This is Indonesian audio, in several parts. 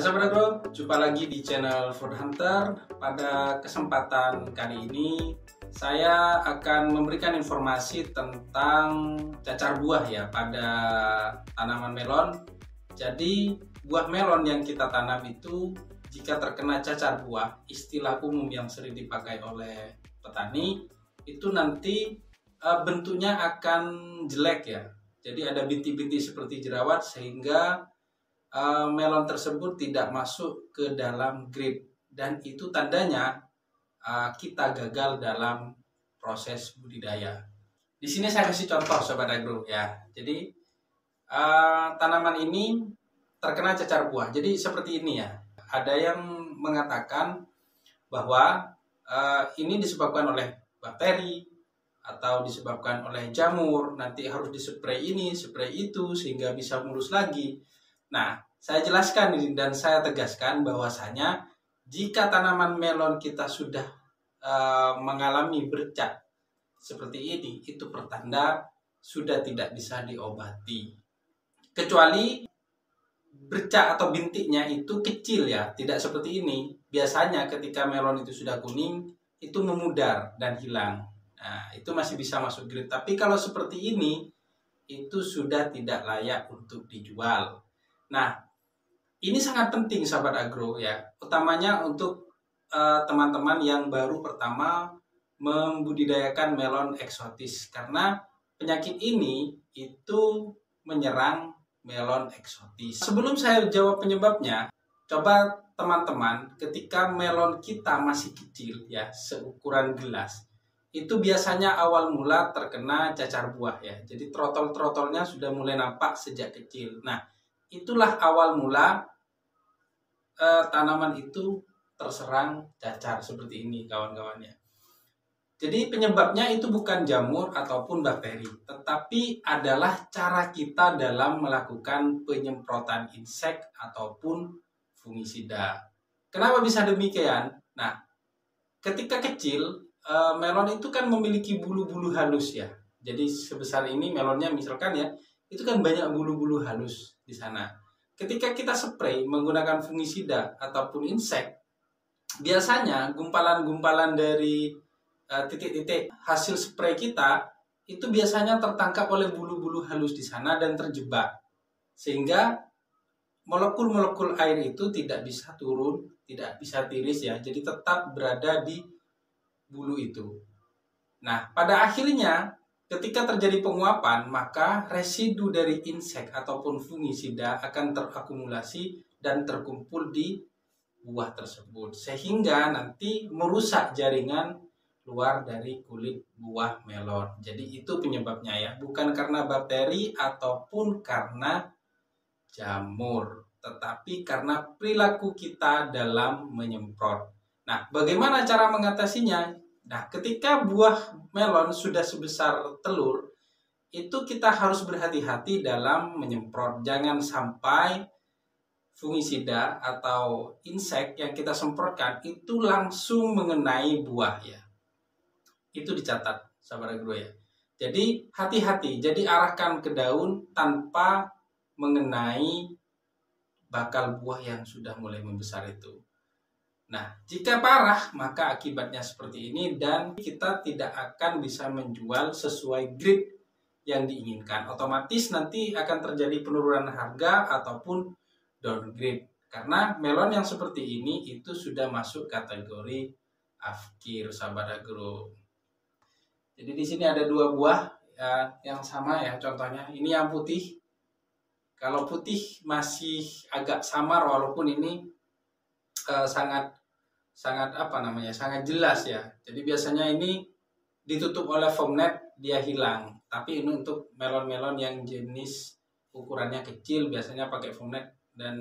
Sahabat Agro, jumpa lagi di channel Food Hunter. Pada kesempatan kali ini saya akan memberikan informasi tentang cacar buah ya pada tanaman melon. Jadi buah melon yang kita tanam itu jika terkena cacar buah, istilah umum yang sering dipakai oleh petani itu nanti bentuknya akan jelek ya. Jadi ada bintik-bintik seperti jerawat sehingga melon tersebut tidak masuk ke dalam grip, dan itu tandanya kita gagal dalam proses budidaya. Di sini saya kasih contoh Sobat Agro ya. Jadi tanaman ini terkena cacar buah. Jadi seperti ini ya. Ada yang mengatakan bahwa ini disebabkan oleh bakteri atau disebabkan oleh jamur. Nanti harus dispray ini, spray itu sehingga bisa mulus lagi. Nah, saya jelaskan ini dan saya tegaskan bahwasanya jika tanaman melon kita sudah mengalami bercak seperti ini, itu pertanda sudah tidak bisa diobati. Kecuali bercak atau bintiknya itu kecil ya, tidak seperti ini. Biasanya ketika melon itu sudah kuning, itu memudar dan hilang. Nah, itu masih bisa masuk grip. Tapi kalau seperti ini, itu sudah tidak layak untuk dijual. Nah, ini sangat penting sahabat agro ya, utamanya untuk teman-teman yang baru pertama membudidayakan melon eksotis, karena penyakit ini itu menyerang melon eksotis. Sebelum saya jawab penyebabnya, coba teman-teman ketika melon kita masih kecil ya, seukuran gelas, itu biasanya awal mula terkena cacar buah ya. Jadi trotol-trotolnya sudah mulai nampak sejak kecil. Nah, itulah awal mula tanaman itu terserang cacar seperti ini kawan-kawannya. Jadi penyebabnya itu bukan jamur ataupun bakteri, tetapi adalah cara kita dalam melakukan penyemprotan insek ataupun fungisida. Kenapa bisa demikian? Nah, ketika kecil melon itu kan memiliki bulu-bulu halus ya. Jadi sebesar ini melonnya misalkan ya, itu kan banyak bulu-bulu halus di sana. Ketika kita spray menggunakan fungisida ataupun insek, biasanya gumpalan-gumpalan dari titik-titik hasil spray kita itu biasanya tertangkap oleh bulu-bulu halus di sana dan terjebak, sehingga molekul-molekul air itu tidak bisa turun, tidak bisa tiris ya, jadi tetap berada di bulu itu. Nah, pada akhirnya ketika terjadi penguapan, maka residu dari insek ataupun fungisida akan terakumulasi dan terkumpul di buah tersebut, sehingga nanti merusak jaringan luar dari kulit buah melon. Jadi itu penyebabnya ya, bukan karena bakteri ataupun karena jamur, tetapi karena perilaku kita dalam menyemprot. Nah, bagaimana cara mengatasinya? Nah, ketika buah melon sudah sebesar telur, itu kita harus berhati-hati dalam menyemprot. Jangan sampai fungisida atau insek yang kita semprotkan itu langsung mengenai buah ya. Itu dicatat sahabat agro ya. Jadi hati-hati, jadi arahkan ke daun tanpa mengenai bakal buah yang sudah mulai membesar itu. Nah, jika parah maka akibatnya seperti ini dan kita tidak akan bisa menjual sesuai grade yang diinginkan. Otomatis nanti akan terjadi penurunan harga ataupun downgrade. Karena melon yang seperti ini itu sudah masuk kategori afkir sahabat agro. Jadi di sini ada dua buah ya, yang sama ya contohnya. Ini yang putih. Kalau putih masih agak samar walaupun ini sangat sangat jelas ya. Jadi biasanya ini ditutup oleh foam net, dia hilang. Tapi ini untuk melon-melon yang jenis ukurannya kecil biasanya pakai foam net dan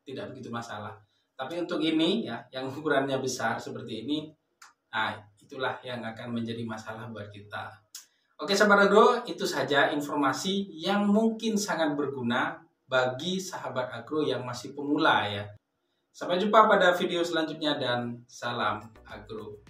tidak begitu masalah. Tapi untuk ini ya, yang ukurannya besar seperti ini, nah itulah yang akan menjadi masalah buat kita. Oke sahabat agro, itu saja informasi yang mungkin sangat berguna bagi sahabat agro yang masih pemula ya. Sampai jumpa pada video selanjutnya dan salam agro.